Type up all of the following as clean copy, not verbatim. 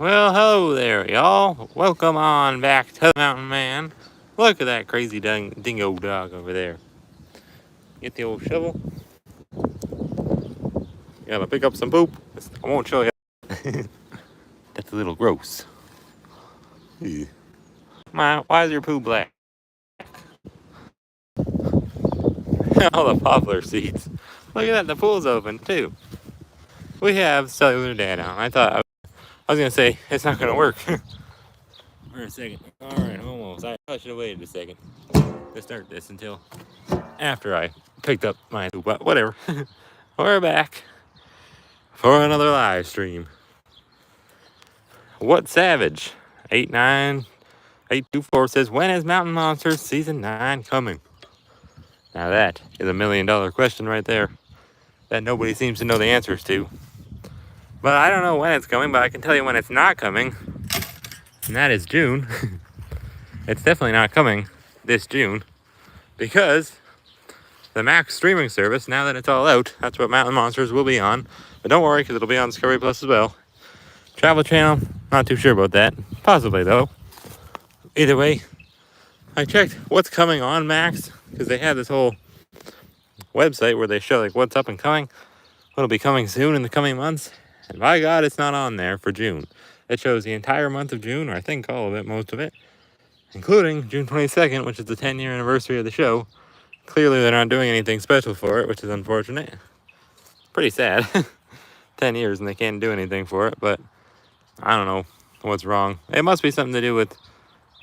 Well, hello there, y'all. Welcome on back to the Mountain Man. Look at that crazy dingo dog over there. Get the old shovel. Gotta pick up some poop. I won't show you. That's a little gross. Why is your poo black? All the poplar seeds. Look at that, the pool's open too. We have cellular data. I was gonna say it's not gonna work. For a second. Alright, almost. I should have waited a second to start this until after I picked up my poop, but whatever. We're back for another live stream. What Savage 89824 says, when is Mountain Monsters Season 9 coming? Now that is $1 million question right there that nobody seems to know the answers to. But I don't know when it's coming, but I can tell you when it's not coming, and that is June. It's definitely not coming this June because the Max streaming service, now that it's all out, that's what Mountain Monsters will be on. But don't worry, because it'll be on Discovery Plus as well. Travel Channel, not too sure about that. Possibly, though. Either way, I checked what's coming on Max, because they have this whole website where they show like what's up and coming, what'll be coming soon in the coming months. And by God, it's not on there for June. It shows the entire month of June, or I think all of it, most of it, including June 22nd, which is the 10-year anniversary of the show. Clearly, they're not doing anything special for it, which is unfortunate. Pretty sad. 10 years and they can't do anything for it, but I don't know what's wrong. It must be something to do with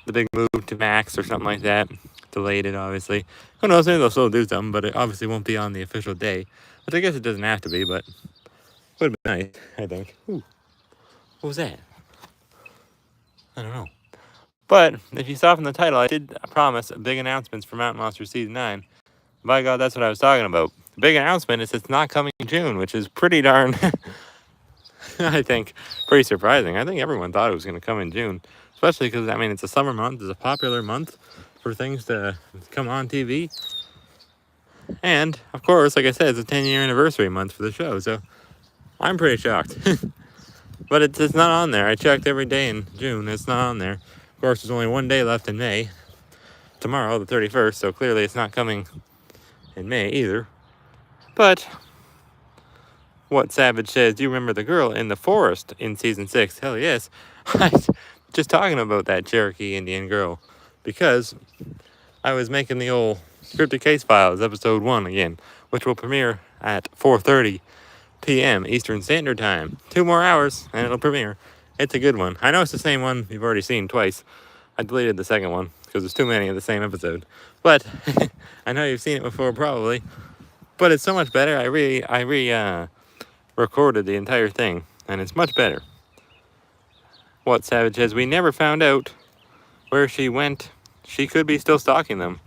the big move to Max or something like that. Delayed it, obviously. Who knows, maybe they'll still do something, but it obviously won't be on the official day. Which I guess it doesn't have to be, but would be nice, I think. Ooh. What was that? I don't know. But if you saw from the title, I did promise big announcements for Mountain Monsters Season 9. By God, that's what I was talking about. The big announcement is it's not coming in June, which is pretty darn, I think, pretty surprising. I think everyone thought it was going to come in June, especially because, I mean, it's a summer month. It's a popular month for things to come on TV. And, of course, like I said, it's a 10-year anniversary month for the show, so I'm pretty shocked. But it's not on there. I checked every day in June. It's not on there. Of course, there's only one day left in May. Tomorrow, the 31st, so clearly it's not coming in May either. But what Savage says, do you remember the girl in the forest in Season 6? Hell yes. I was just talking about that Cherokee Indian girl because I was making the old Scripted Case Files Episode 1 again, which will premiere at 4:30 p.m. Eastern Standard Time. 2 more hours and it'll premiere. It's a good one. I know it's the same one you've already seen twice. I deleted the second one because there's too many of the same episode. But I know you've seen it before probably. But it's so much better. I recorded the entire thing, and it's much better. What Savage says, we never found out where she went. She could be still stalking them.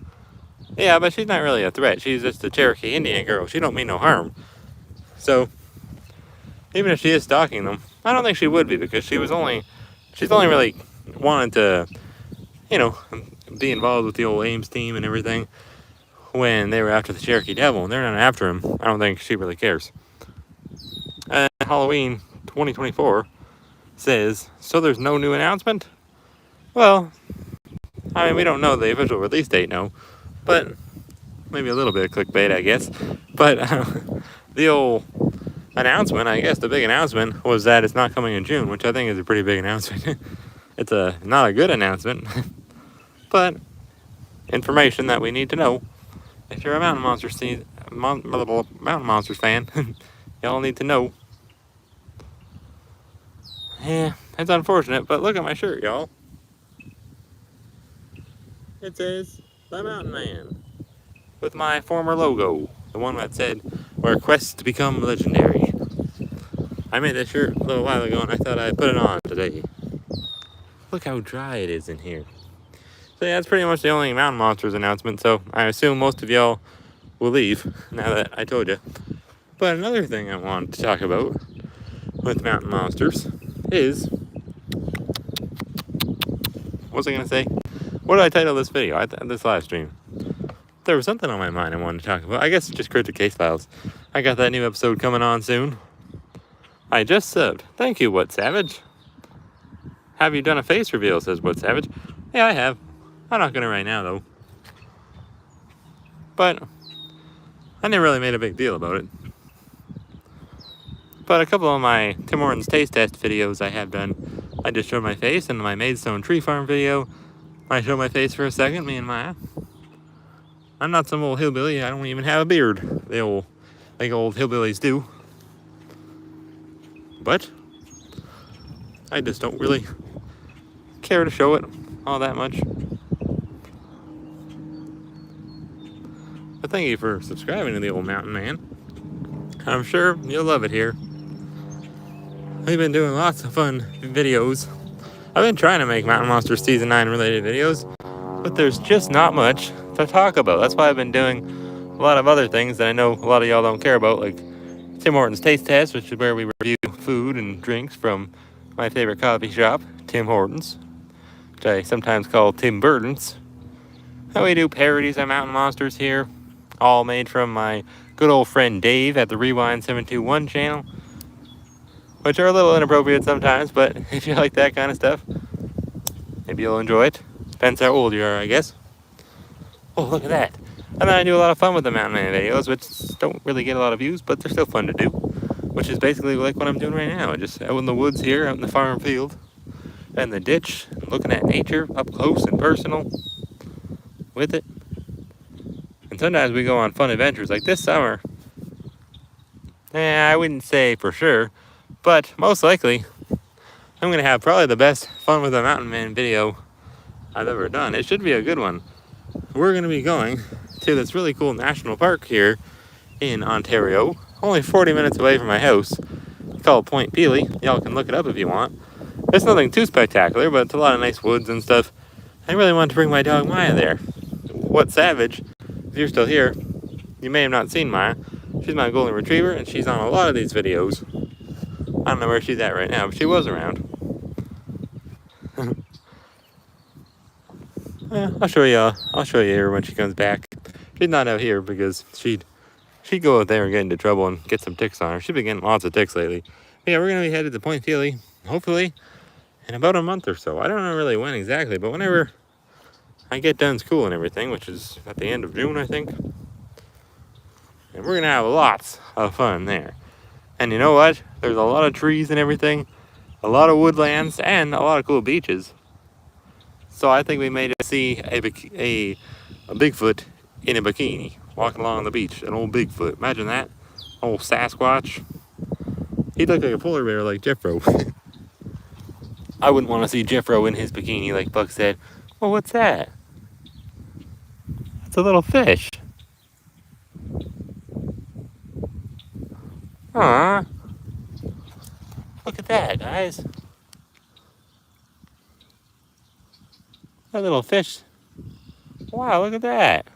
Yeah, but she's not really a threat. She's just a Cherokee Indian girl. She don't mean no harm. So, even if she is stalking them, I don't think she would be, because she's only really wanted to, be involved with the old Ames team and everything when they were after the Cherokee Devil, and they're not after him. I don't think she really cares. Halloween 2024 says, so there's no new announcement? Well, I mean, we don't know the official release date, no, but maybe a little bit of clickbait, I guess. But the old announcement, I guess the big announcement was that it's not coming in June, which I think is a pretty big announcement. It's not a good announcement, but information that we need to know. If you're a Mountain Monsters fan, y'all need to know. Yeah, it's unfortunate, but look at my shirt, y'all. It says, The Mountain Man, with my former logo, the one that said, where quests to become legendary. I made this shirt a little while ago, and I thought I'd put it on today. Look how dry it is in here. So yeah, that's pretty much the only Mountain Monsters announcement, so I assume most of y'all will leave, now that I told you. But another thing I wanted to talk about with Mountain Monsters is, what was I going to say? What did I title this video, this live stream? There was something on my mind I wanted to talk about. I guess it's just Cryptic Case Files. I got that new episode coming on soon. I just subbed. Thank you, What Savage? Have you done a face reveal, says Wood Savage. Yeah, I have. I'm not gonna right now, though. But I never really made a big deal about it. But a couple of my Tim Hortons taste test videos I have done, I just showed my face. In my Maidstone Tree Farm video, I showed my face for a second, me and Maya. I'm not some old hillbilly. I don't even have a beard. Like old hillbillies do. But I just don't really care to show it all that much. But thank you for subscribing to the Old Mountain Man. I'm sure you'll love it here. We've been doing lots of fun videos. I've been trying to make Mountain Monsters Season 9 related videos, but there's just not much to talk about. That's why I've been doing a lot of other things that I know a lot of y'all don't care about, like Tim Hortons Taste Test, which is where we review food and drinks from my favorite coffee shop, Tim Hortons, which I sometimes call Tim Burton's. And we do parodies on Mountain Monsters here, all made from my good old friend Dave at the Rewind 721 channel, which are a little inappropriate sometimes, but if you like that kind of stuff, maybe you'll enjoy it. Depends how old you are, I guess. Oh, look at that. And then I do a lot of fun with the Mountain Man videos, which don't really get a lot of views, but they're still fun to do, which is basically like what I'm doing right now. Just out in the woods here, out in the farm field, and the ditch, looking at nature up close and personal with it. And sometimes we go on fun adventures, like this summer. I wouldn't say for sure, but most likely, I'm going to have probably the best fun with a Mountain Man video I've ever done. It should be a good one. We're going to be going to this really cool national park here in Ontario, only 40 minutes away from my house. It's called Point Peely. Y'all can look it up if you want. It's nothing too spectacular, but it's a lot of nice woods and stuff. I really wanted to bring my dog Maya there. What Savage, if you're still here, you may have not seen Maya. She's my golden retriever, and she's on a lot of these videos. I don't know where she's at right now, but she was around. I'll show you her when she comes back. She's not out here because she'd go out there and get into trouble and get some ticks on her. She's been getting lots of ticks lately. But yeah, we're gonna be headed to Point Peely, hopefully in about a month or so. I don't know really when exactly, but whenever I get done school and everything, which is at the end of June, I think. And we're gonna have lots of fun there. And you know what? There's a lot of trees and everything, a lot of woodlands, and a lot of cool beaches. So I think we may just see a Bigfoot in a bikini walking along the beach. An old Bigfoot. Imagine that. Old Sasquatch. He'd look like a polar bear like Jeffro. I wouldn't want to see Jeffro in his bikini like Buck said. Well, what's that? It's a little fish. Aww. Look at that, guys. That little fish. Wow, look at that.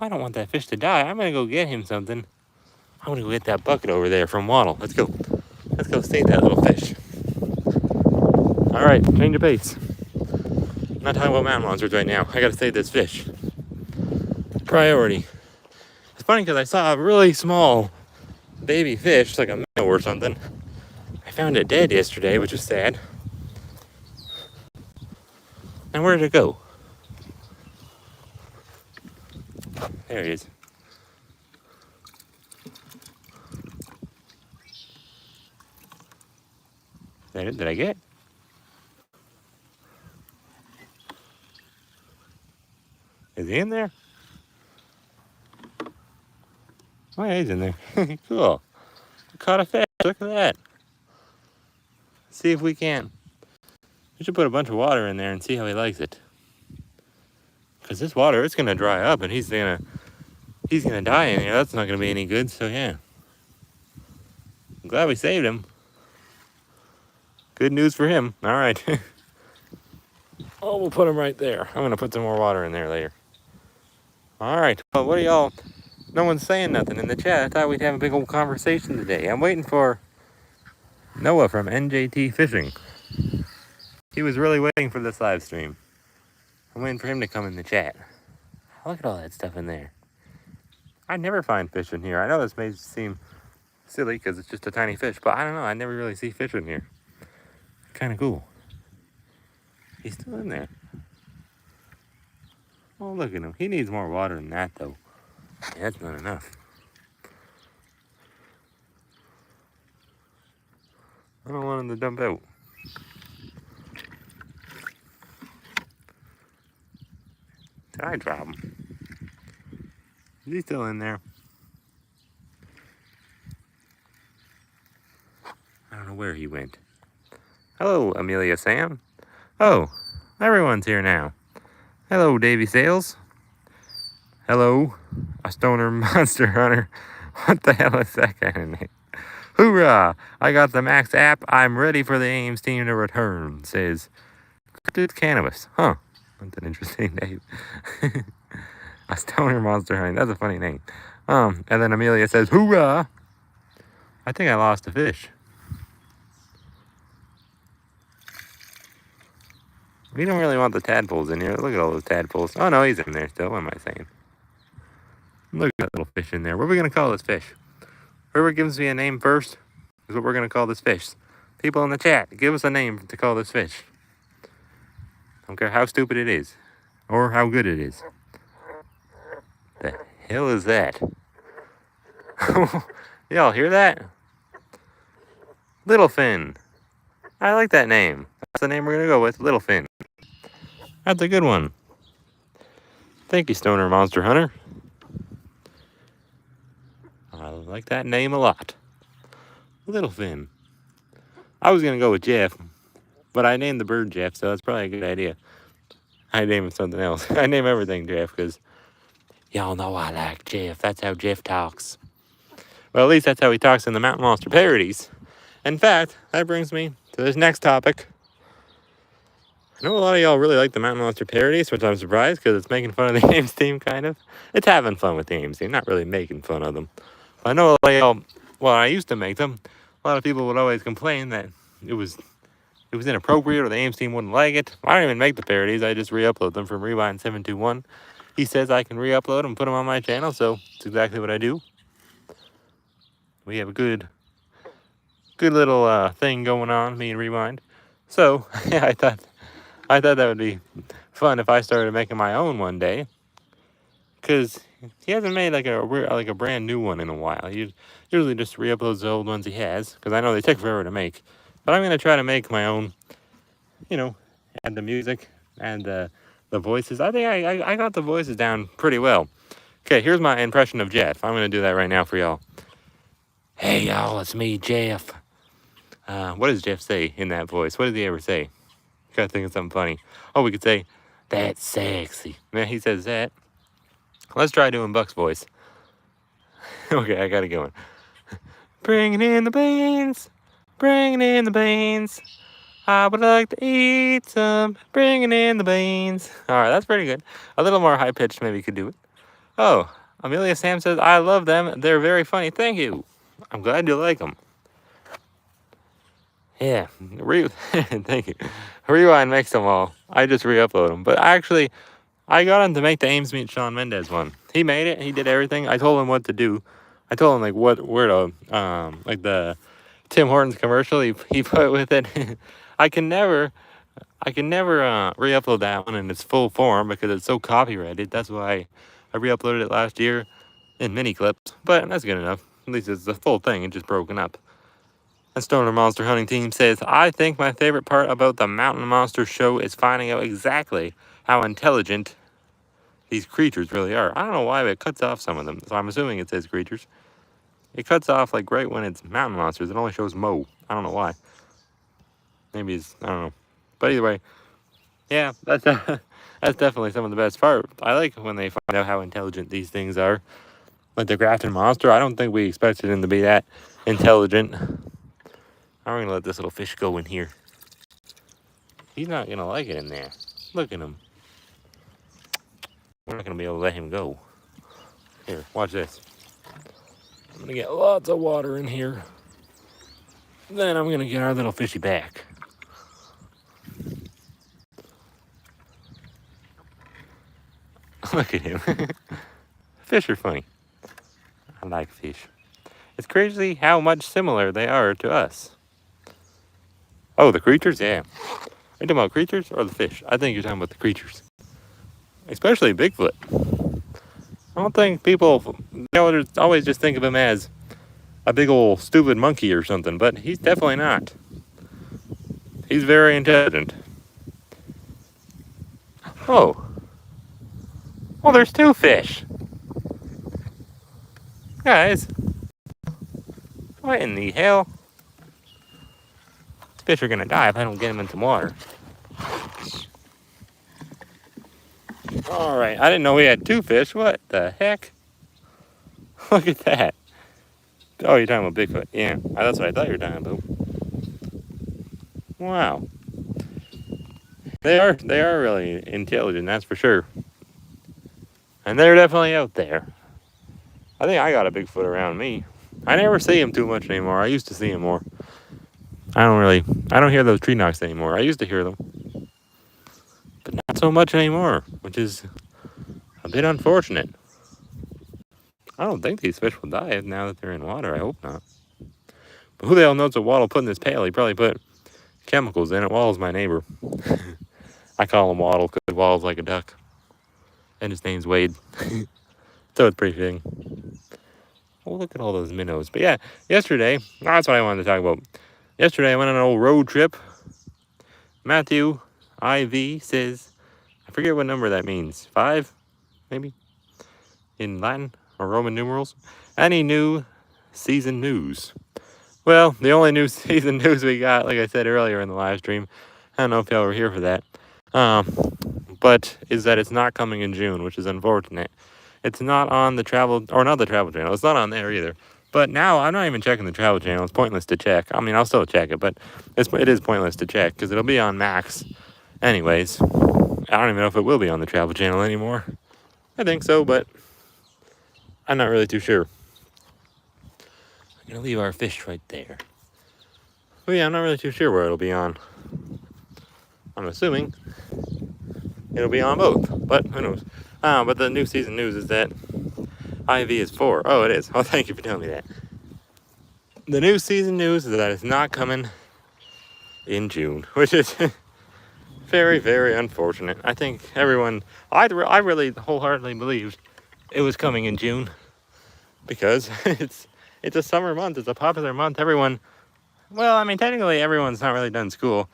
I don't want that fish to die. I'm going to go get him something. I'm going to go get that bucket over there from Waddle. Let's go. Let's go save that little fish. All right, change of pace. I'm not talking about mountain monsters right now. I got to save this fish. Priority. It's funny because I saw a really small baby fish, like a minnow or something. I found it dead yesterday, which is sad. And where did it go? There it is. Is that it? Did I get it? Is he in there? Oh, yeah, he's in there. Cool. I caught a fish. Look at that. See if we can. We should put a bunch of water in there and see how he likes it. Because this water, it's going to dry up and he's gonna die in here. That's not going to be any good, so yeah. I'm glad we saved him. Good news for him. All right. Oh, we'll put him right there. I'm going to put some more water in there later. All right. Well, what are y'all? No one's saying nothing in the chat. I thought we'd have a big old conversation today. I'm waiting for Noah from NJT Fishing. He was really waiting for this live stream. I'm waiting for him to come in the chat. Look at all that stuff in there. I never find fish in here. I know this may seem silly because it's just a tiny fish, but I don't know. I never really see fish in here. Kind of cool. He's still in there. Oh, look at him. He needs more water than that, though. Yeah, that's not enough. I don't want him to dump out. Did I drop him? Is he still in there? I don't know where he went. Hello, Amelia Sam. Oh, everyone's here now. Hello, Davy Sales. Hello, a stoner monster hunter. What the hell is that kind of name? Hoorah! I got the Max app. I'm ready for the Ames team to return, says Cryptid Cannabis. Huh. That's an interesting name. A stoner monster hunting. That's a funny name. And then Amelia says, hoorah! I think I lost a fish. We don't really want the tadpoles in here. Look at all those tadpoles. Oh, no, he's in there still. What am I saying? Look at that little fish in there. What are we going to call this fish? Whoever gives me a name first is what we're going to call this fish. People in the chat, give us a name to call this fish. I don't care how stupid it is. Or how good it is. The hell is that? Y'all hear that? Littlefin. I like that name. That's the name we're going to go with. Littlefin. That's a good one. Thank you, Stoner Monster Hunter. I like that name a lot. Littlefin. I was going to go with Jeff, but I named the bird Jeff, so that's probably a good idea. I name him something else. I name everything Jeff because y'all know I like Jeff. That's how Jeff talks. Well, at least that's how he talks in the Mountain Monster Parodies. In fact, that brings me to this next topic. I know a lot of y'all really like the Mountain Monster Parodies, which I'm surprised because it's making fun of the Ames team, kind of. It's having fun with the Ames team, not really making fun of them. But I know a lot of y'all, well, I used to make them. A lot of people would always complain that it was inappropriate or the Ames team wouldn't like it. I don't even make the parodies. I just re-upload them from Rewind 721. He says I can re-upload them and put them on my channel, so it's exactly what I do. We have a good little thing going on, me and Rewind. So yeah, I thought that would be fun if I started making my own one day. Cause he hasn't made like a brand new one in a while. He usually just re-uploads the old ones he has. Cause I know they take forever to make. But I'm gonna try to make my own. You know, add the music and the voices. I think I got the voices down pretty well. Okay, here's my impression of Jeff. I'm gonna do that right now for y'all. Hey y'all, it's me, Jeff. What does Jeff say in that voice? What does he ever say? Gotta think of something funny. Oh, we could say, that's sexy. Man, he says that. Let's try doing Buck's voice. Okay, I got it going. Bringing in the beans. Bringing in the beans. I would like to eat some. Bringing in the beans. All right, that's pretty good. A little more high-pitched maybe could do it. Oh, Amelia Sam says, I love them. They're very funny. Thank you. I'm glad you like them. Yeah, thank you. Rewind makes them all. I just re-upload them. But actually, I got him to make the Ames Meet Shawn Mendes one. He made it. He did everything. I told him what to do. I told him like where to like the Tim Hortons commercial he put with it. I can never re-upload that one in its full form because it's so copyrighted. That's why I re-uploaded it last year in mini clips. But that's good enough. At least it's the full thing. It's just broken up. The Stoner Monster Hunting Team says, I think my favorite part about the Mountain Monster show is finding out exactly how intelligent these creatures really are. I don't know why, but it cuts off some of them. So I'm assuming it says creatures. It cuts off like right when it's mountain monsters. It only shows Mo. I don't know why. Maybe it's, I don't know. But either way, yeah, that's definitely some of the best part. I like when they find out how intelligent these things are. Like the Grafton Monster, I don't think we expected him to be that intelligent. I'm going to let this little fish go in here. He's not going to like it in there. Look at him. We're not going to be able to let him go. Here, watch this. I'm going to get lots of water in here. Then I'm going to get our little fishy back. Look at him. Fish are funny. I like fish. It's crazy how much similar they are to us. Oh, the creatures? Yeah. Are you talking about creatures or the fish? I think you're talking about the creatures. Especially Bigfoot. I don't think people, always just think of him as a big old stupid monkey or something, but he's definitely not. He's very intelligent. Oh. Well, there's two fish. Guys. What in the hell? These fish are gonna die if I don't get them in some water. Alright, I didn't know we had two fish. What the heck? Look at that. Oh, you're talking about Bigfoot. Yeah, that's what I thought you were talking about. Wow. They are really intelligent, that's for sure. And they're definitely out there. I think I got a Bigfoot around me. I never see him too much anymore. I used to see him more. I don't hear those tree knocks anymore. I used to hear them. But not so much anymore, which is a bit unfortunate. I don't think these fish will die now that they're in water. I hope not. But who the hell knows what Waddle put in this pail? He probably put chemicals in it. Waddle's my neighbor. I call him Waddle because Waddle's like a duck. And his name's Wade. So it's pretty fitting. Oh, look at all those minnows. But yeah, yesterday, that's what I wanted to talk about. Yesterday, I went on an old road trip. Matthew IV says, I forget what number that means. 5, maybe? In Latin or Roman numerals. Any new season news? Well, the only new season news we got, like I said earlier in the live stream, I don't know if y'all were here for that, but is that it's not coming in June, which is unfortunate. It's not on the travel, or not the travel channel. It's not on there either. But now I'm not even checking the travel channel. It's pointless to check. I mean, I'll still check it, but it is pointless to check because it'll be on Max anyways. I don't even know if it will be on the travel channel anymore. I think so, but I'm not really too sure. I'm going to leave our fish right there. But yeah, I'm not really too sure where it'll be on. I'm assuming it'll be on both, but who knows. But the new season news is that IV is 4. Oh, it is. Oh, thank you for telling me that. The new season news is that it's not coming in June, which is very, very unfortunate. I think everyone, I really wholeheartedly believed it was coming in June because it's a summer month. It's a popular month. Everyone, well, I mean, technically everyone's not really done school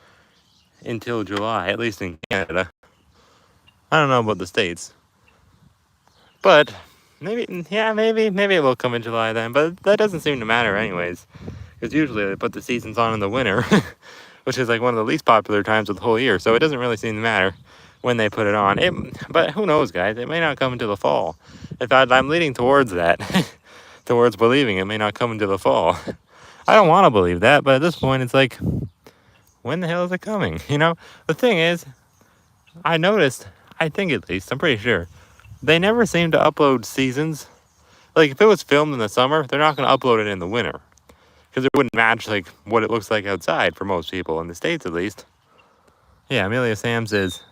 until July, at least in Canada. I don't know about the States. But maybe it will come in July then. But that doesn't seem to matter anyways. Because usually they put the seasons on in the winter, which is like one of the least popular times of the whole year. So it doesn't really seem to matter when they put it on. But who knows, guys? It may not come until the fall. In fact, I'm leaning towards that. Towards believing it may not come until the fall. I don't want to believe that, but at this point it's like, when the hell is it coming? You know, the thing is, I noticed, I think at least, I'm pretty sure, they never seem to upload seasons. Like, if it was filmed in the summer, they're not going to upload it in the winter. Because it wouldn't match, like, what it looks like outside for most people, in the States at least. Yeah, Amelia Sam says,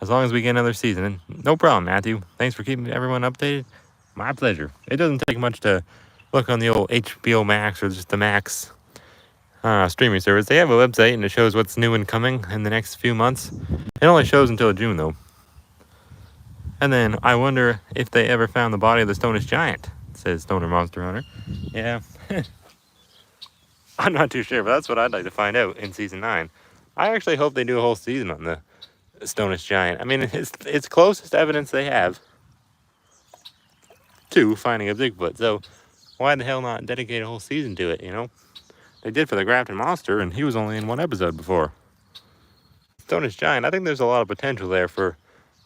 as long as we get another season, no problem, Matthew. Thanks for keeping everyone updated. My pleasure. It doesn't take much to look on the old HBO Max or just the Max streaming service. They have a website and it shows what's new and coming in the next few months. It only shows until June, though. And then I wonder if they ever found the body of the Stonish Giant, says Stoner Monster Hunter. Yeah. I'm not too sure, but that's what I'd like to find out in season 9. I actually hope they do a whole season on the Stonish Giant. I mean, it's closest evidence they have to finding a Bigfoot. So why the hell not dedicate a whole season to it, you know? They did for the Grafton Monster, and he was only in one episode before. Stonish Giant, I think there's a lot of potential there for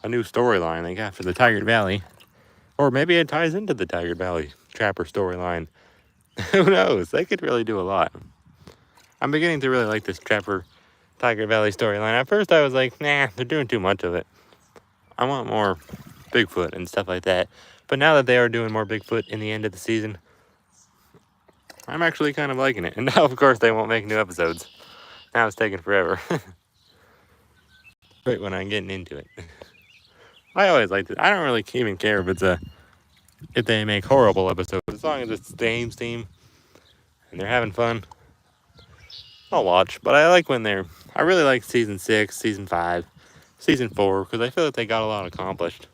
a new storyline they got for the Tigard Valley. Or maybe it ties into the Tigard Valley Trapper storyline. Who knows? They could really do a lot. I'm beginning to really like this Trapper Tigard Valley storyline. At first I was like, nah, they're doing too much of it. I want more Bigfoot and stuff like that. But now that they are doing more Bigfoot in the end of the season, I'm actually kind of liking it. And now, of course, they won't make new episodes. Now it's taking forever. Right when I'm getting into it. I always like it. I don't really even care if they make horrible episodes. As long as it's the Ames team and they're having fun. I'll watch, but I like when I really like season 6, season 5, season 4, because I feel like they got a lot accomplished.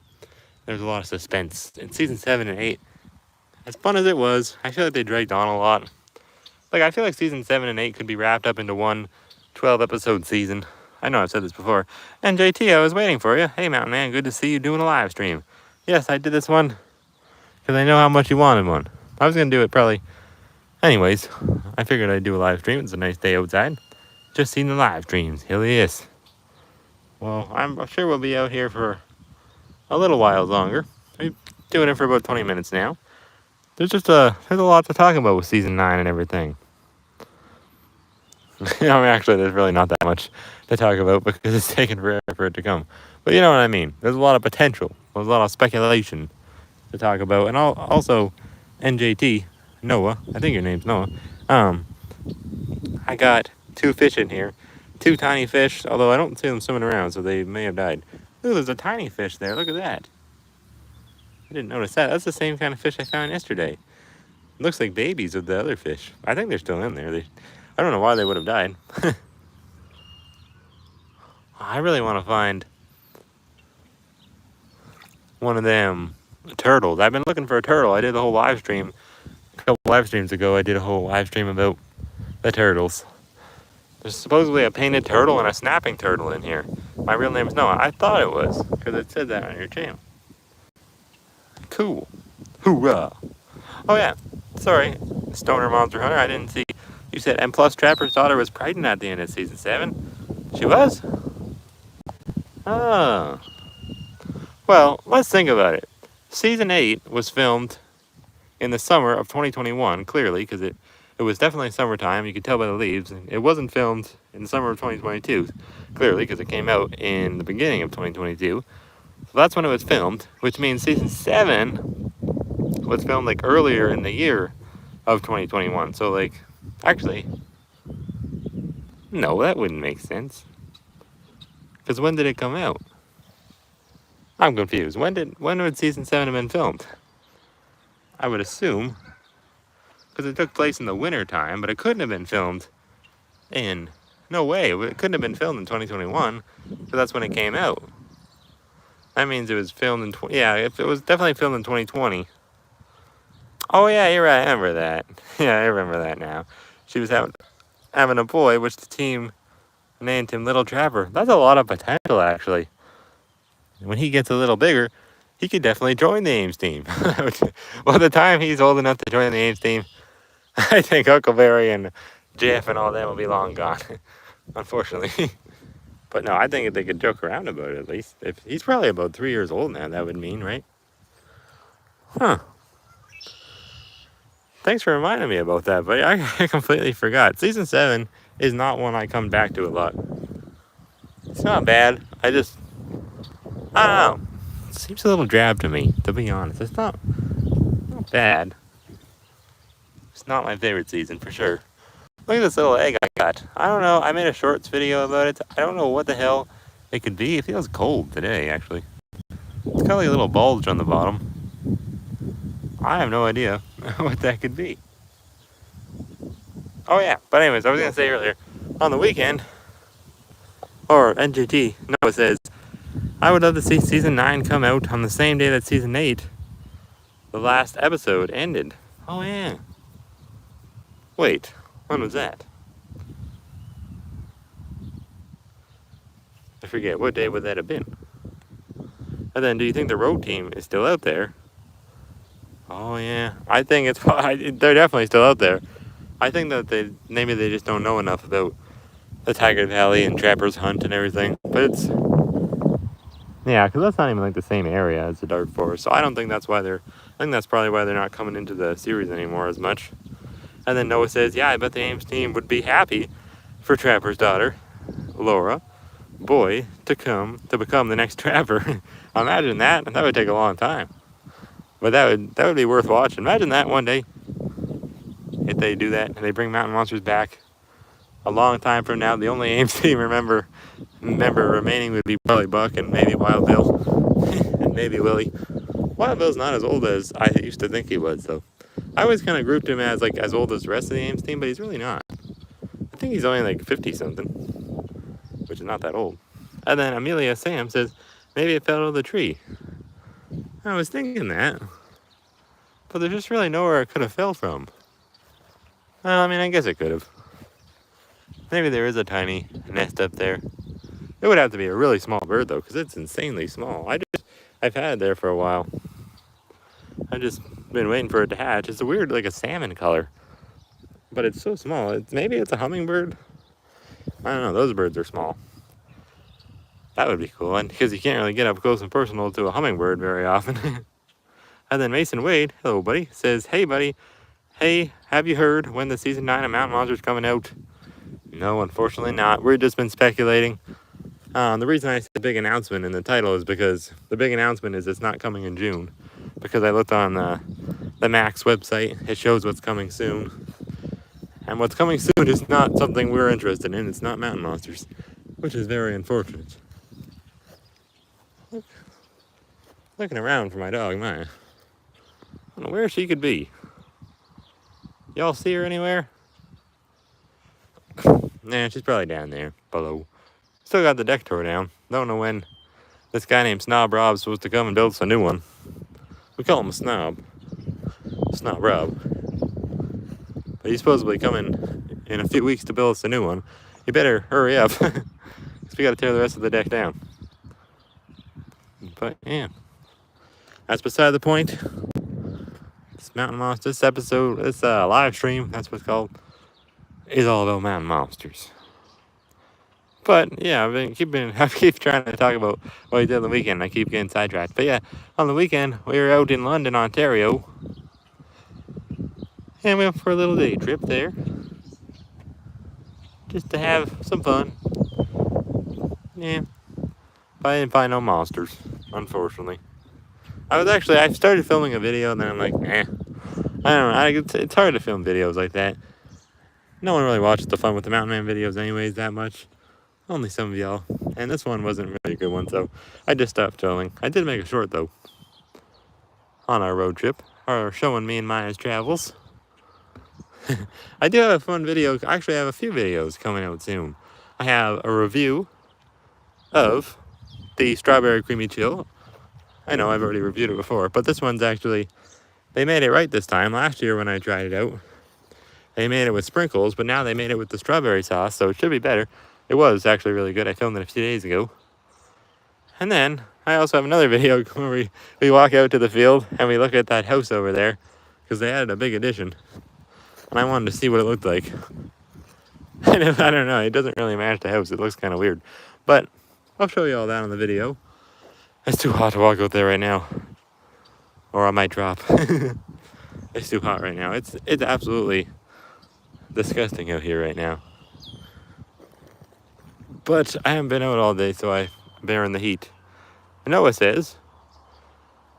There's a lot of suspense. In season 7 and 8, as fun as it was, I feel like they dragged on a lot. Like, I feel like season 7 and 8 could be wrapped up into one 12-episode season. I know I've said this before. And JT, I was waiting for you. Hey, Mountain Man, good to see you doing a live stream. Yes, I did this one because I know how much you wanted one. I was going to do it probably. Anyways, I figured I'd do a live stream. It's a nice day outside. Just seen the live streams. Here he is. Well, I'm sure we'll be out here for a little while longer. We're doing it for about 20 minutes now. There's a lot to talk about with season 9 and everything. Actually, there's really not that much to talk about because it's taken forever for it to come. But you know what I mean. There's a lot of potential. There's a lot of speculation to talk about. And also, NJT, Noah, I think your name's Noah. I got 2 fish in here. 2 tiny fish, although I don't see them swimming around, so they may have died. Ooh, there's a tiny fish there. Look at that. I didn't notice that. That's the same kind of fish I found yesterday. It looks like babies of the other fish. I think they're still in there. I don't know why they would have died. I really want to find one of them turtles. I've been looking for a turtle. I did a whole live stream. A couple live streams ago, I did a whole live stream about the turtles. There's supposedly a painted turtle and a snapping turtle in here. My real name is Noah. I thought it was, because it said that on your channel. Cool. Hoorah. Oh yeah, sorry, Stoner Monster Hunter, I didn't see. You said M+ Trapper's daughter was pregnant at the end of season 7. She was? Oh. Well, let's think about it. Season 8 was filmed in the summer of 2021, clearly, because it was definitely summertime. You could tell by the leaves. It wasn't filmed in the summer of 2022, clearly, because it came out in the beginning of 2022. So that's when it was filmed, which means season 7 was filmed like earlier in the year of 2021. So like, actually, no, that wouldn't make sense. Because when did it come out? I'm confused. When would season 7 have been filmed? I would assume, because it took place in the winter time, but it couldn't have been filmed in, no way, it couldn't have been filmed in 2021, because that's when it came out. That means it was filmed in, it was definitely filmed in 2020. Oh yeah, you're right, I remember that. Yeah, I remember that now. She was having a boy, which the team named him Little Trapper. That's a lot of potential, actually. When he gets a little bigger, he could definitely join the Ames team. Well, the time he's old enough to join the Ames team, I think Huckleberry and Jeff and all them will be long gone, unfortunately. But no, I think they could joke around about it at least. If he's probably about 3 years old now, that would mean, right? Huh. Thanks for reminding me about that, but I completely forgot. Season 7 is not one I come back to a lot. It's not bad. I don't know. It seems a little drab to me, to be honest. It's not bad. It's not my favorite season, for sure. Look at this little egg I got. I don't know. I made a shorts video about it. I don't know what the hell it could be. It feels cold today, actually. It's got like a little bulge on the bottom. I have no idea what that could be. Oh yeah, but anyways, I was going to say earlier, on the weekend, or NGT, Noah says, I would love to see season 9 come out on the same day that season 8, the last episode, ended. Oh yeah. Wait, when was that? I forget, what day would that have been? And then, do you think the road team is still out there? Oh yeah, I think they're definitely still out there. I think that maybe they just don't know enough about the Tiger Valley and Trapper's Hunt and everything. But it's, yeah, because that's not even like the same area as the Dark Forest. So I don't think that's why I think that's probably why they're not coming into the series anymore as much. And then Noah says, yeah, I bet the Ames team would be happy for Trapper's daughter, Laura, boy, to become the next Trapper. Imagine that. That would take a long time. But that would be worth watching. Imagine that one day, if they do that and they bring Mountain Monsters back a long time from now. The only Ames team member remaining would be probably Buck and maybe Wild Bill and maybe Willie. Wild Bill's not as old as I used to think he was, though. I always kind of grouped him as old as the rest of the Ames team, but he's really not. I think he's only like 50 something, which is not that old. And then Amelia Sam says, maybe it fell out of the tree. I was thinking that, but there's just really nowhere it could have fell from. Well, I mean, I guess it could have. Maybe there is a tiny nest up there. It would have to be a really small bird though, because it's insanely small. I've had it there for a while. I've just been waiting for it to hatch. It's a weird, like a salmon color, but it's so small. Maybe it's a hummingbird. I don't know. Those birds are small. That would be cool, and because you can't really get up close and personal to a hummingbird very often. And then Mason Wade, hello buddy, says, hey buddy, hey, have you heard when the season 9 of Mountain Monsters coming out? No, unfortunately not. We've just been speculating. The reason I said big announcement in the title is because the big announcement is it's not coming in June. Because I looked on the Max website, it shows what's coming soon. And what's coming soon is not something we're interested in. It's not Mountain Monsters, which is very unfortunate. Looking around for my dog, I don't know where she could be. Y'all see her anywhere? Nah, she's probably down there, below. Still got the deck tore down. Don't know when this guy named Snob Rob's supposed to come and build us a new one. We call him a snob. Snob Rob. But he's supposedly coming in a few weeks to build us a new one. You better hurry up, because we gotta tear the rest of the deck down. But yeah, that's beside the point. This Mountain Monster, this episode, this live stream, that's what it's called, is all about Mountain Monsters. But yeah, I keep trying to talk about what we did on the weekend. I keep getting sidetracked. But yeah, on the weekend we were out in London, Ontario, and we went for a little day trip there, just to have some fun. Yeah, but I didn't find no monsters, unfortunately. I started filming a video, and then I'm like, I don't know. It's hard to film videos like that. No one really watches the Fun with the Mountain Man videos anyways that much. Only some of y'all. And this one wasn't really a good one, so I just stopped filming. I did make a short, though, on our road trip, or showing me and Maya's travels. I do have a fun video. Actually, I have a few videos coming out soon. I have a review of the Strawberry Creamy Chill. I know I've already reviewed it before, but this one's actually, they made it right this time. Last year when I tried it out, they made it with sprinkles, but now they made it with the strawberry sauce, so it should be better. It was actually really good. I filmed it a few days ago. And then I also have another video where we walk out to the field and we look at that house over there, because they added a big addition. And I wanted to see what it looked like. And I don't know, it doesn't really match the house. It looks kind of weird. But I'll show you all that on the video. It's too hot to walk out there right now, or I might drop. It's too hot right now. It's absolutely disgusting out here right now. But I haven't been out all day, so I'm bearing the heat. And Noah says,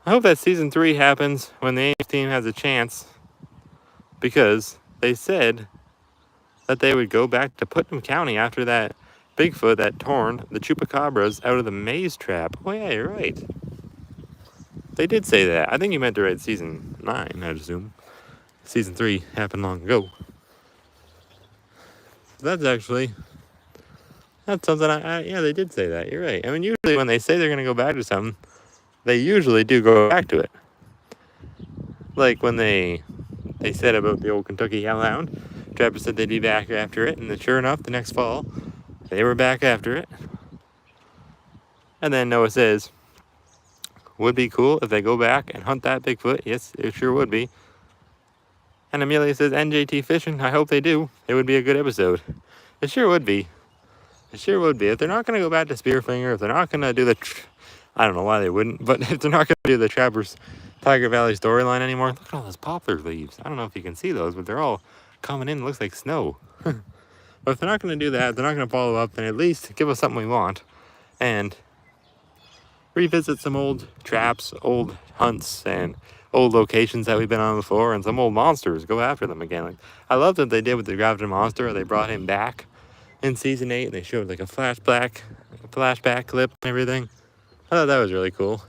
I hope that season 3 happens when the Ames team has a chance, because they said that they would go back to Putnam County after that Bigfoot that torn the chupacabras out of the maze trap. Oh yeah, you're right. They did say that. I think you meant to write season 9, I'd assume. Season 3 happened long ago. So that's something yeah, they did say that. You're right. I mean, usually when they say they're going to go back to something, they usually do go back to it. Like when they said about the old Kentucky Hellhound. Trapper said they'd be back after it, and then sure enough, the next fall, they were back after it. And then Noah says, would be cool if they go back and hunt that Bigfoot. Yes, it sure would be. And Amelia says, NJT fishing, I hope they do. It would be a good episode. It sure would be. It sure would be. If they're not going to go back to Spearfinger, if they're not going to do I don't know why they wouldn't, but if they're not going to do the Trappers Tiger Valley storyline anymore, look at all those poplar leaves. I don't know if you can see those, but they're all coming in. It looks like snow. But if they're not going to do that, if they're not going to follow up, then at least give us something we want. And revisit some old traps, old hunts, and old locations that we've been on before, and some old monsters. Go after them again. Like, I love that they did with the Gravity Monster. They brought him back in season 8, and they showed like a flashback clip and everything. I thought that was really cool.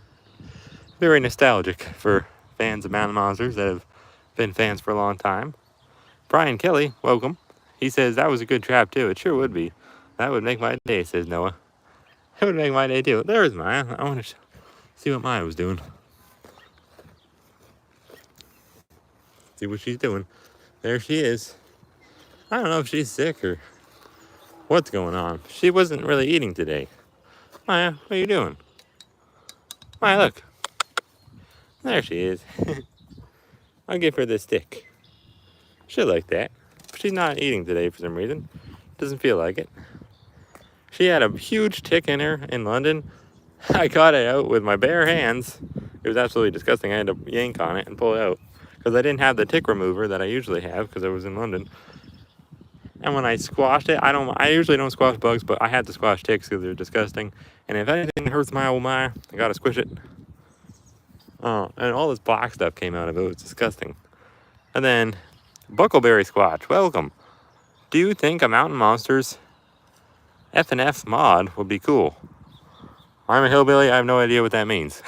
Very nostalgic for fans of Mountain Monsters that have been fans for a long time. Brian Kelly, welcome. He says, that was a good trap, too. It sure would be. That would make my day, says Noah. It would make my day, too. There's Maya. I want to see what Maya was doing. See what she's doing. There she is. I don't know if she's sick or what's going on. She wasn't really eating today. Maya, what are you doing? Maya, look. There she is. I'll give her the stick. She'll like that. She's not eating today for some reason. Doesn't feel like it. She had a huge tick in her in London. I caught it out with my bare hands. It was absolutely disgusting. I had to yank on it and pull it out because I didn't have the tick remover that I usually have because I was in London. And when I squashed it, I usually don't squash bugs, but I had to squash ticks because they're disgusting. And if anything hurts my old Maya, I gotta squish it. Oh, and all this black stuff came out of it. It was disgusting. And then, Buckleberry Squatch, welcome. Do you think a Mountain Monsters F&F mod would be cool? I'm a hillbilly. I have no idea what that means.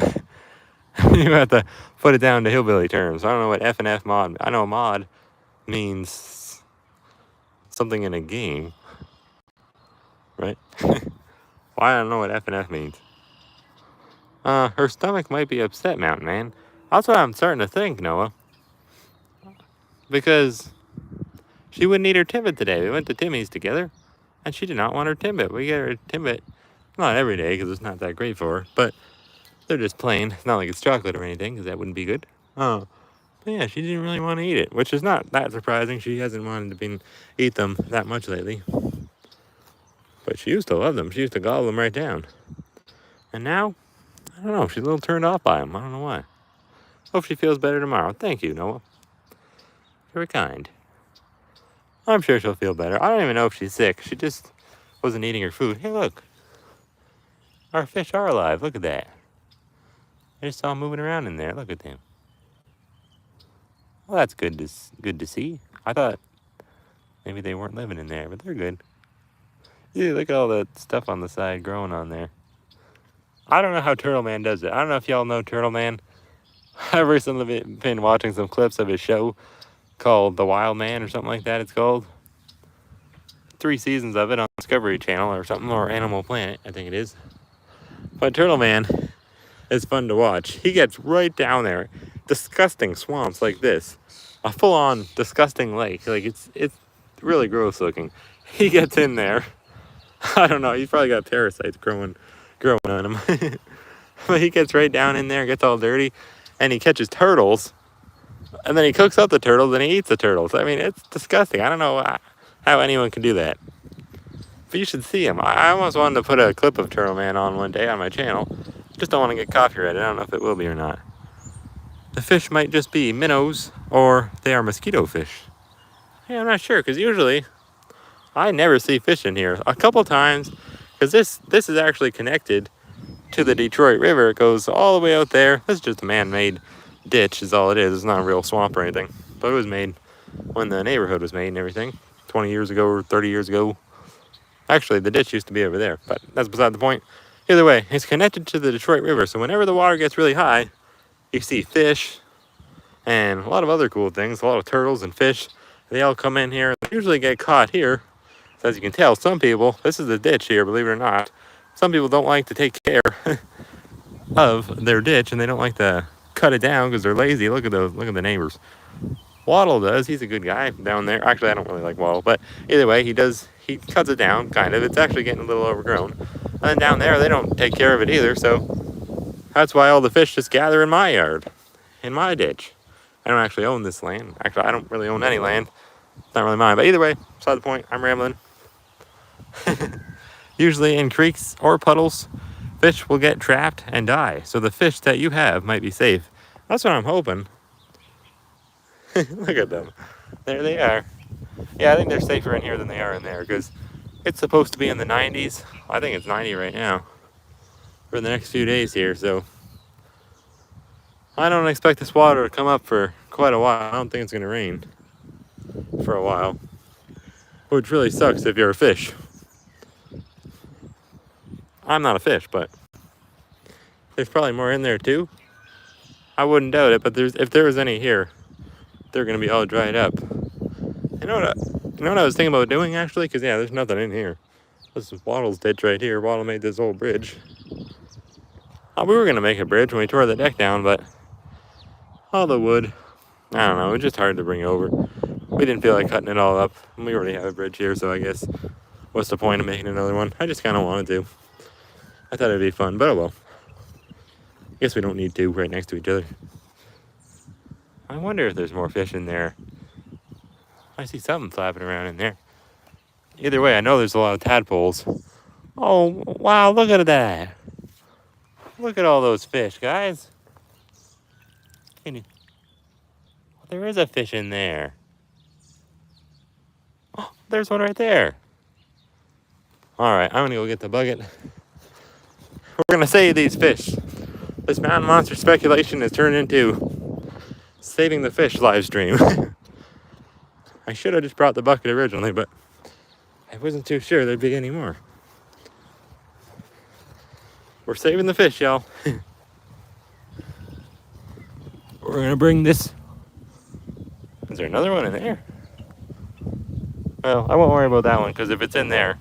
You have to put it down to hillbilly terms. I don't know what F&F mod. I know a mod means something in a game, right? Well, I don't know what F&F means. Her stomach might be upset, Mountain Man. That's what I'm starting to think, Noah. Because she wouldn't eat her Timbit today. We went to Timmy's together, and she did not want her Timbit. We get her Timbit, not every day, because it's not that great for her, but they're just plain. It's not like it's chocolate or anything, because that wouldn't be good. But yeah, she didn't really want to eat it, which is not that surprising. She hasn't wanted to eat them that much lately. But she used to love them. She used to gobble them right down. And now, I don't know. She's a little turned off by them. I don't know why. Hope she feels better tomorrow. Thank you, Noah. Very kind. I'm sure she'll feel better. I don't even know if she's sick. She just wasn't eating her food. Hey, look. Our fish are alive. Look at that. I just saw them moving around in there. Look at them. Well, that's good to see. I thought maybe they weren't living in there, but they're good. Yeah, look at all the stuff on the side growing on there. I don't know how Turtle Man does it. I don't know if y'all know Turtle Man. I've recently been watching some clips of his show called The Wild Man or something like that it's called. 3 seasons of it on Discovery Channel or something, or Animal Planet, I think it is. But Turtle Man is fun to watch. He gets right down there. Disgusting swamps like this. A full-on disgusting lake. Like it's really gross looking. He gets in there. I don't know, he's probably got parasites growing on him. But he gets right down in there, gets all dirty, and he catches turtles. And then he cooks up the turtles and he eats the turtles. I mean, it's disgusting. I don't know how anyone can do that. But you should see him. I almost wanted to put a clip of Turtle Man on one day on my channel. Just don't want to get copyrighted. I don't know if it will be or not. The fish might just be minnows or they are mosquito fish. Yeah, I'm not sure because usually I never see fish in here. A couple times, because this is actually connected to the Detroit River. It goes all the way out there. This is just a man-made ditch is all it is. It's not a real swamp or anything. But it was made when the neighborhood was made and everything. 20 years ago or 30 years ago. Actually, the ditch used to be over there, but that's beside the point. Either way, it's connected to the Detroit River, so whenever the water gets really high, you see fish and a lot of other cool things, a lot of turtles and fish. They all come in here. They usually get caught here. So as you can tell, some people, this is the ditch here, believe it or not, some people don't like to take care of their ditch, and they don't like to cut it down because they're lazy. Look at the neighbors. Waddle does. He's a good guy down there. Actually, I don't really like Waddle, but either way, he cuts it down, kind of. It's actually getting a little overgrown. And then down there, they don't take care of it either, so that's why all the fish just gather in my yard, in my ditch. I don't actually own this land. Actually, I don't really own any land. It's not really mine, but either way, beside the point, I'm rambling. Usually in creeks or puddles, fish will get trapped and die, so the fish that you have might be safe. That's what I'm hoping. Look at them. There they are. Yeah, I think they're safer in here than they are in there because it's supposed to be in the 90s. I think it's 90 right now for the next few days here, so I don't expect this water to come up for quite a while. I don't think it's going to rain for a while, which really sucks if you're a fish. I'm not a fish, but there's probably more in there too. I wouldn't doubt it, but if there was any here, they're going to be all dried up. You know what? You know what I was thinking about doing, actually? Because, yeah, there's nothing in here. This is Waddle's ditch right here. Waddle made this old bridge. We were going to make a bridge when we tore the deck down, but all the wood, I don't know, it's just hard to bring over. We didn't feel like cutting it all up. We already have a bridge here, so I guess what's the point of making another one? I just kind of wanted to. I thought it'd be fun, but oh well. I guess we don't need two right next to each other. I wonder if there's more fish in there. I see something flapping around in there. Either way, I know there's a lot of tadpoles. Oh, wow, look at that. Look at all those fish, guys. There is a fish in there. Oh, there's one right there. All right, I'm gonna go get the bucket. We're gonna save these fish. This mountain monster speculation has turned into saving the fish live stream. I should have just brought the bucket originally, but I wasn't too sure there'd be any more. We're saving the fish, y'all. We're gonna bring this. Is there another one in there? Well, I won't worry about that one, because if it's in there,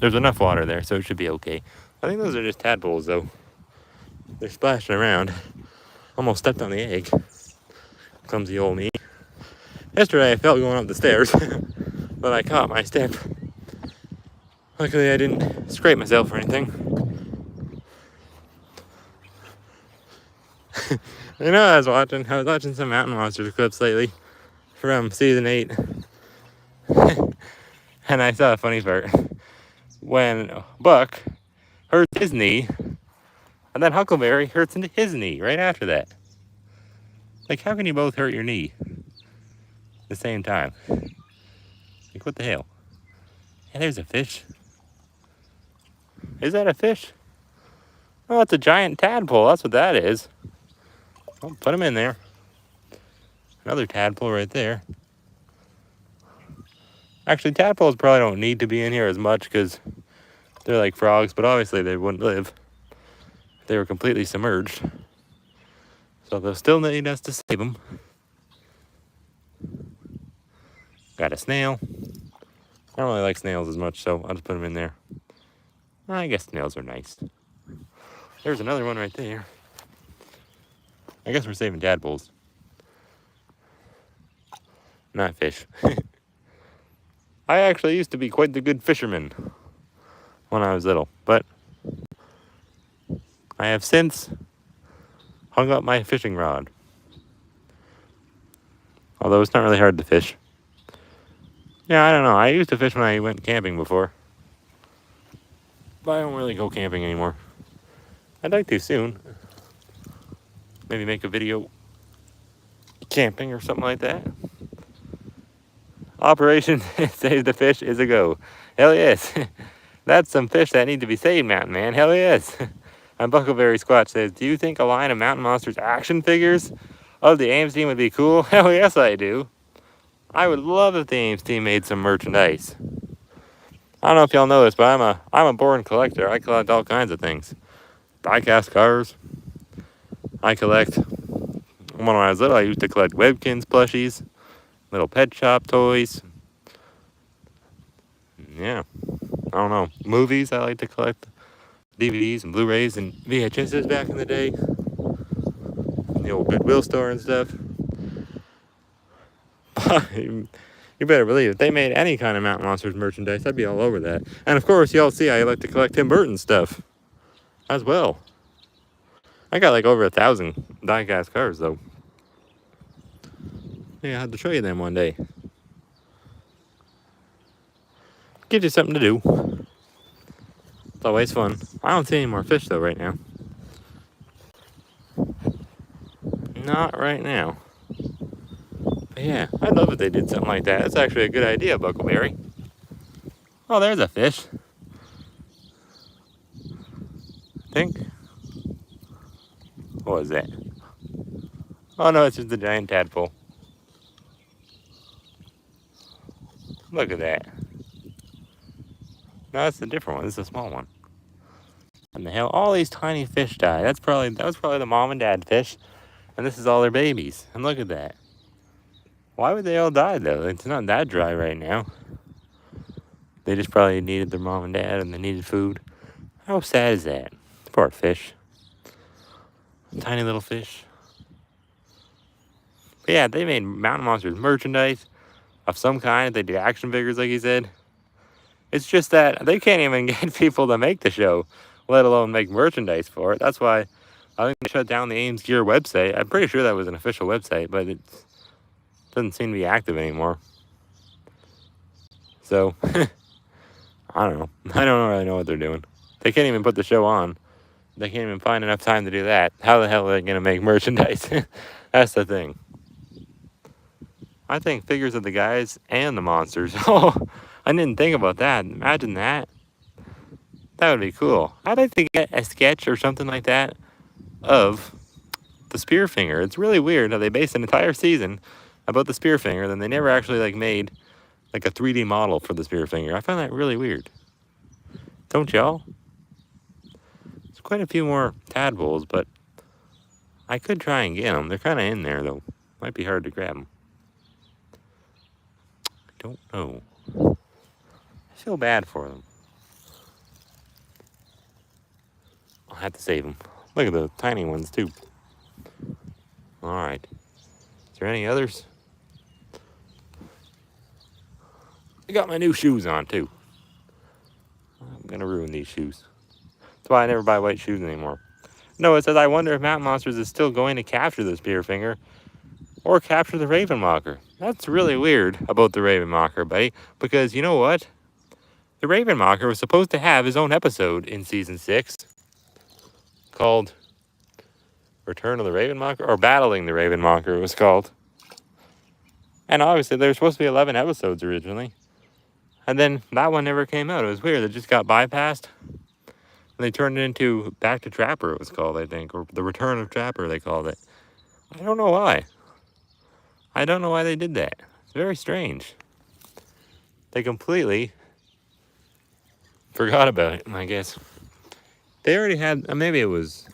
there's enough water there, so it should be okay. I think those are just tadpoles, though. They're splashing around. Almost stepped on the egg. Clumsy old me. Yesterday I fell going up the stairs, but I caught my step. Luckily I didn't scrape myself or anything. You know, I was watching some Mountain Monsters clips lately from season 8. And I saw a funny part. When Buck hurts his knee, and then Huckleberry hurts into his knee right after that. Like, how can you both hurt your knee at the same time? Like, what the hell? Yeah, there's a fish. Is that a fish? Oh, it's a giant tadpole. That's what that is. Well, put him in there. Another tadpole right there. Actually, tadpoles probably don't need to be in here as much because they're like frogs, but obviously they wouldn't live if they were completely submerged. So they'll still need us to save them. Got a snail. I don't really like snails as much, so I'll just put them in there. I guess snails are nice. There's another one right there. I guess we're saving tadpoles. Not fish. I actually used to be quite the good fisherman when I was little, but I have since hung up my fishing rod. Although it's not really hard to fish. Yeah, I don't know. I used to fish when I went camping before. But I don't really go camping anymore. I'd like to soon. Maybe make a video camping or something like that. Operation Save the Fish is a go. Hell yes. That's some fish that need to be saved, Mountain Man. Hell yes. And Buckleberry Squatch says, do you think a line of Mountain Monsters action figures of the Ames team would be cool? Hell yes, I do. I would love if the Ames team made some merchandise. I don't know if y'all know this, but I'm a born collector. I collect all kinds of things. Die-cast cars. I collect, when I was little, I used to collect Webkins plushies, little pet shop toys. Yeah, I don't know. Movies, I like to collect DVDs and Blu-rays and VHSs back in the day. The old Goodwill store and stuff. You better believe if they made any kind of Mountain Monsters merchandise, I'd be all over that. And of course, y'all see I like to collect Tim Burton stuff as well. I got like over 1,000 die-cast cars though. Yeah, I have to show you them one day. Gives you something to do. It's always fun. I don't see any more fish though right now. Not right now. But yeah, I'd love if they did something like that. That's actually a good idea, Buckleberry. Oh, there's a fish. I think. What was that? Oh no, it's just a giant tadpole. Look at that. No, that's a different one. This is a small one. And the hell, all these tiny fish died. That was probably the mom and dad fish. And this is all their babies. And look at that. Why would they all die, though? It's not that dry right now. They just probably needed their mom and dad, and they needed food. How sad is that? Poor fish. Tiny little fish. But yeah, they made Mountain Monsters merchandise of some kind. They did action figures, like he said. It's just that they can't even get people to make the show, let alone make merchandise for it. That's why I think they shut down the Ames Gear website. I'm pretty sure that was an official website, but it doesn't seem to be active anymore. So, I don't know. I don't really know what they're doing. They can't even put the show on. They can't even find enough time to do that. How the hell are they going to make merchandise? That's the thing. I think figures of the guys and the monsters. Oh, I didn't think about that. Imagine that. That would be cool. I'd like to get a sketch or something like that of the Spearfinger. It's really weird how they based an entire season about the Spearfinger, then they never actually made a 3D model for the Spearfinger. I find that really weird. Don't y'all? There's quite a few more tadpoles, but I could try and get them. They're kind of in there, though. Might be hard to grab them. I don't know. I feel bad for them. I'll have to save them. Look at the tiny ones, too. Alright. Is there any others? I got my new shoes on, too. I'm going to ruin these shoes. That's why I never buy white shoes anymore. No, it says, I wonder if Mountain Monsters is still going to capture the Spearfinger or capture the Ravenmocker. That's really weird about the Ravenmocker, buddy, because you know what? The Ravenmocker was supposed to have his own episode in Season 6 called Return of the Ravenmocker, or Battling the Ravenmocker it was called. And obviously there were supposed to be 11 episodes originally. And then that one never came out. It was weird. It just got bypassed. And they turned it into Back to Trapper, it was called, I think. Or The Return of Trapper, they called it. I don't know why. I don't know why they did that. It's very strange. They completely forgot about it, I guess. They already had, maybe it was,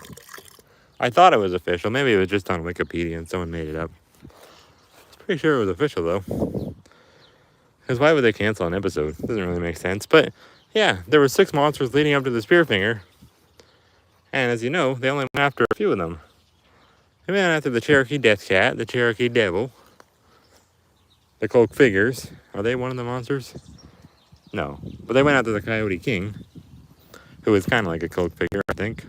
I thought it was official. Maybe it was just on Wikipedia and someone made it up. I'm pretty sure it was official, though. Because why would they cancel an episode? Doesn't really make sense. But, yeah, there were 6 monsters leading up to the Spearfinger. And as you know, they only went after a few of them. They went after the Cherokee Death Cat, the Cherokee Devil, the Cloak Figures. Are they one of the monsters? No. But they went after the Coyote King, who is kind of like a cloak figure, I think.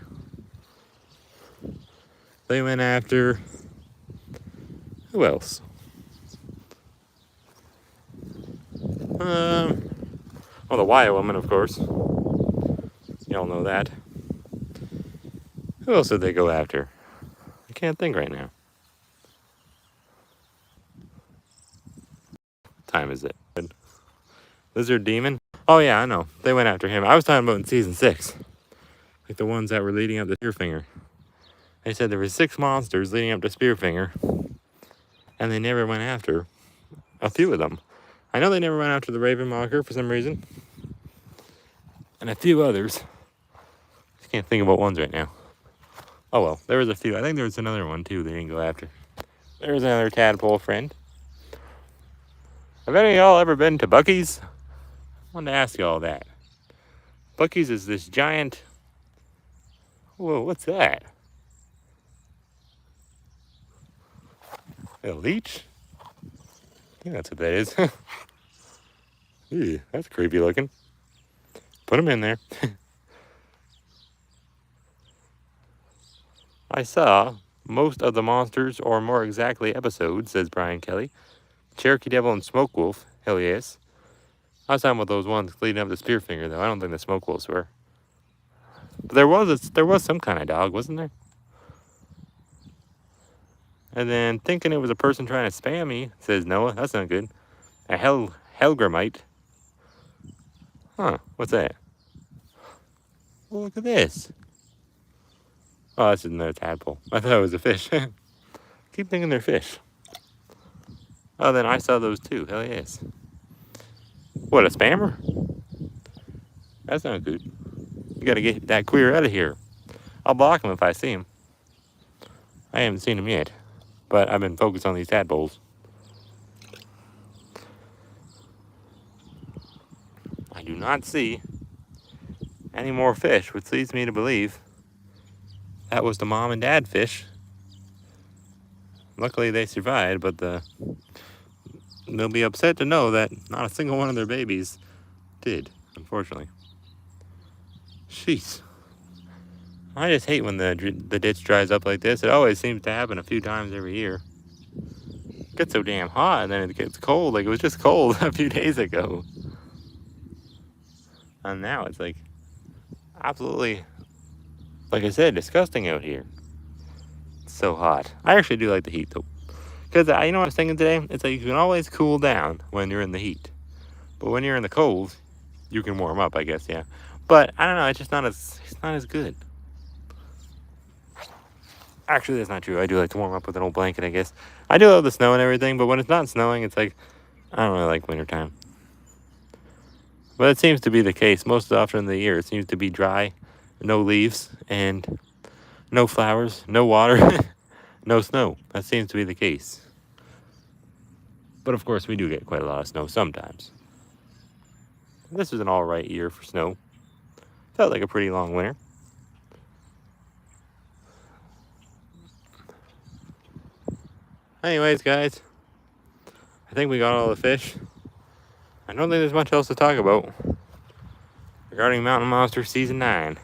They went after... who else? Well, the Wyatt Woman, of course. Y'all know that. Who else did they go after? I can't think right now. What time is it? Lizard Demon? Oh yeah, I know. They went after him. I was talking about in Season 6. Like the ones that were leading up to Spearfinger. They said there were 6 monsters leading up to Spearfinger. And they never went after a few of them. I know they never went after the Ravenmocker for some reason. And a few others. Just can't think about ones right now. Oh well, there was a few. I think there was another one too they didn't go after. There was another tadpole friend. Have any of y'all ever been to Buc-ee's? I wanted to ask y'all that. Buc-ee's is this giant... Whoa, what's that? A leech? I think that's what that is. Ew, that's creepy looking. Put them in there. I saw most of the monsters, or more exactly episodes, says Brian Kelly. Cherokee Devil and Smoke Wolf, hell yes. I was talking about those ones leading up to Spearfinger, though. I don't think the Smoke Wolves were. But there was some kind of dog, wasn't there? And then thinking it was a person trying to spam me, says Noah. That's not good. A Helgramite. Huh, what's that? Oh, look at this. Oh, that's another tadpole. I thought it was a fish. Keep thinking they're fish. Oh, then I saw those too. Hell yes. What, a spammer? That's not good. You gotta get that queer out of here. I'll block him if I see him. I haven't seen him yet. But I've been focused on these tadpoles. I do not see any more fish, which leads me to believe that was the mom and dad fish. Luckily they survived, but they'll be upset to know that not a single one of their babies did, unfortunately. Jeez. I just hate when the ditch dries up like this. It always seems to happen a few times every year. It gets so damn hot and then it gets cold. Like it was just cold a few days ago. And now it's like absolutely, like I said, disgusting out here. It's so hot. I actually do like the heat though. Because you know what I was thinking today? It's like you can always cool down when you're in the heat. But when you're in the cold, you can warm up, I guess, yeah. But I don't know, it's not as good. Actually, that's not true. I do like to warm up with an old blanket, I guess. I do love the snow and everything, but when it's not snowing, it's like, I don't really like wintertime. But it seems to be the case most often in the year. It seems to be dry, no leaves, and no flowers, no water, no snow. That seems to be the case. But of course, we do get quite a lot of snow sometimes. This was an alright year for snow. Felt like a pretty long winter. Anyways, guys, I think we got all the fish. I don't think there's much else to talk about regarding Mountain Monster Season 9.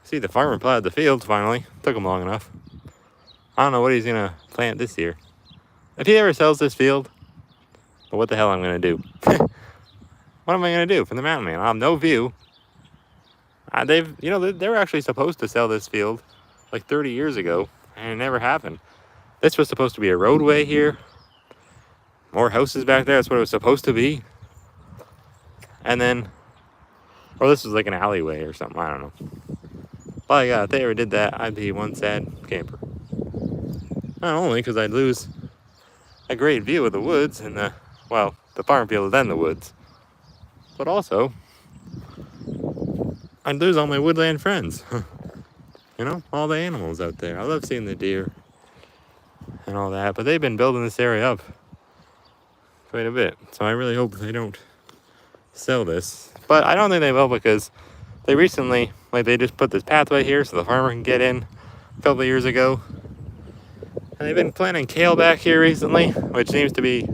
See, the farmer plowed the fields finally. Took him long enough. I don't know what he's going to plant this year. If he ever sells this field, but what the hell I'm going to do? What am I going to do from the mountain, man? I have no view. They were actually supposed to sell this field like 30 years ago, and it never happened. This was supposed to be a roadway here. More houses back there. That's what it was supposed to be. And then, or this was like an alleyway or something. I don't know. But if they ever did that, I'd be one sad camper. Not only because I'd lose a great view of the woods and the farm field and the woods, but also I'd lose all my woodland friends. You know, all the animals out there. I love seeing the deer and all that, but they've been building this area up quite a bit, so I really hope they don't sell this. But I don't think they will, because they recently, they just put this pathway here so the farmer can get in a couple of years ago. And they've been planting kale back here recently, which seems to be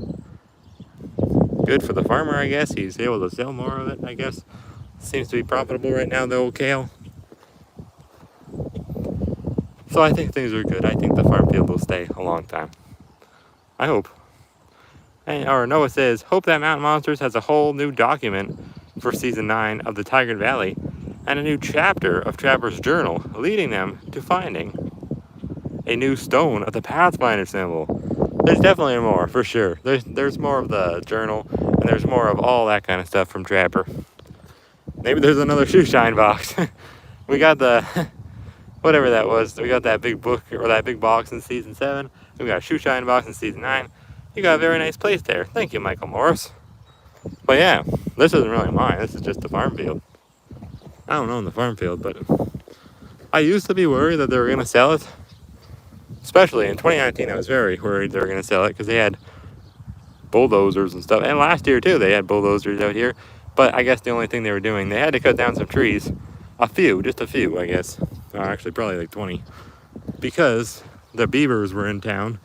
good for the farmer, I guess. He's able to sell more of it, I guess. Seems to be profitable right now, the old kale. So I think things are good. I think the farm field will stay a long time. I hope. Or Noah says, hope that Mountain Monsters has a whole new document for Season 9 of the Tigard Valley and a new chapter of Trapper's Journal, leading them to finding a new stone of the Pathfinder symbol. There's definitely more, for sure. There's more of the journal, and there's more of all that kind of stuff from Trapper. Maybe there's another shoe shine box. We got the, whatever that was, we got that big book, or that big box in Season 7. We got a shoe shine box in Season 9. You got a very nice place there. Thank you, Michael Morris. But yeah, this isn't really mine. This is just the farm field. I don't own the farm field, but I used to be worried that they were going to sell it. Especially in 2019, I was very worried they were going to sell it because they had bulldozers and stuff. And last year, too, they had bulldozers out here. But I guess the only thing they were doing, they had to cut down some trees. Just a few, I guess. Actually, probably like 20. Because the beavers were in town.